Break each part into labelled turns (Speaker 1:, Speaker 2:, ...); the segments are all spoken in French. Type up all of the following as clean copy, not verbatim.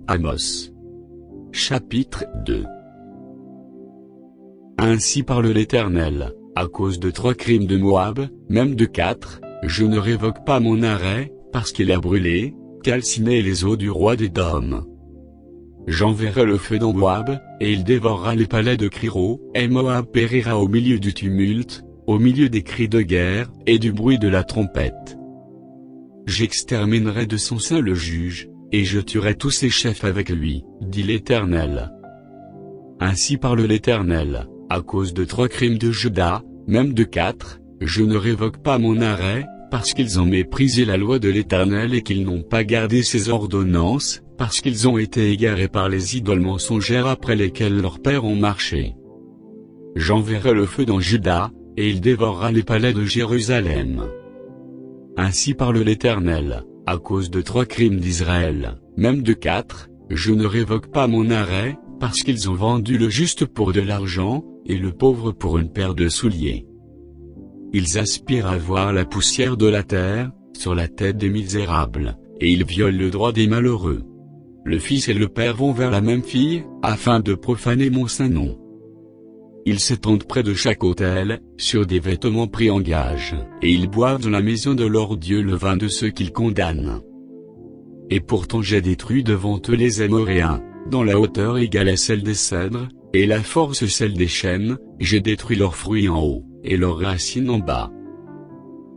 Speaker 1: Amos. Chapitre 2. Ainsi parle l'Éternel, à cause de 3 crimes de Moab, même de 4, je ne révoque pas mon arrêt, parce qu'il a brûlé, calciné les eaux du roi d'Édom. J'enverrai le feu dans Moab, et il dévorera les palais de Criro, et Moab périra au milieu du tumulte, au milieu des cris de guerre, et du bruit de la trompette. J'exterminerai de son sein le juge, et je tuerai tous ses chefs avec lui, dit l'Éternel. Ainsi parle l'Éternel, à cause de 3 crimes de Juda, même de 4, je ne révoque pas mon arrêt, parce qu'ils ont méprisé la loi de l'Éternel et qu'ils n'ont pas gardé ses ordonnances, parce qu'ils ont été égarés par les idoles mensongères après lesquelles leurs pères ont marché. J'enverrai le feu dans Juda, et il dévorera les palais de Jérusalem. Ainsi parle l'Éternel, à cause de 3 crimes d'Israël, même de 4, je ne révoque pas mon arrêt, parce qu'ils ont vendu le juste pour de l'argent, et le pauvre pour une paire de souliers. Ils aspirent à voir la poussière de la terre, sur la tête des misérables, et ils violent le droit des malheureux. Le fils et le père vont vers la même fille, afin de profaner mon saint nom. Ils s'étendent près de chaque autel, sur des vêtements pris en gage, et ils boivent dans la maison de leur Dieu le vin de ceux qu'ils condamnent. Et pourtant j'ai détruit devant eux les Amoréens, dont la hauteur égale à celle des cèdres, et la force celle des chênes, j'ai détruit leurs fruits en haut, et leurs racines en bas.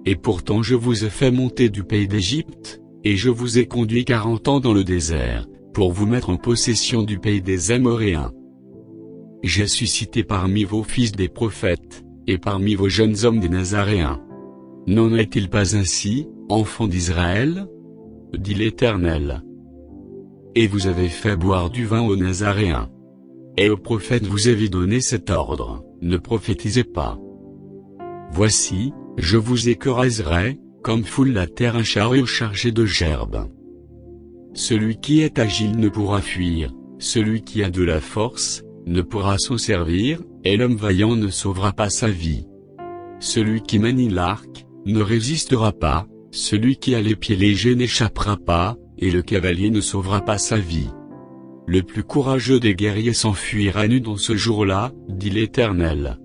Speaker 1: Et pourtant je vous ai fait monter du pays d'Égypte, et je vous ai conduit 40 ans dans le désert, pour vous mettre en possession du pays des Amoréens. J'ai suscité parmi vos fils des prophètes, et parmi vos jeunes hommes des Nazaréens. N'en est-il pas ainsi, enfants d'Israël ? Dit l'Éternel. Et vous avez fait boire du vin aux Nazaréens. Et aux prophètes vous avez donné cet ordre, ne prophétisez pas. Voici, je vous écraserai, comme foule la terre un chariot chargé de gerbes. Celui qui est agile ne pourra fuir, celui qui a de la force, ne pourra s'en servir, et l'homme vaillant ne sauvera pas sa vie. Celui qui manie l'arc, ne résistera pas, celui qui a les pieds légers n'échappera pas, et le cavalier ne sauvera pas sa vie. Le plus courageux des guerriers s'enfuira nu dans ce jour-là, dit l'Éternel.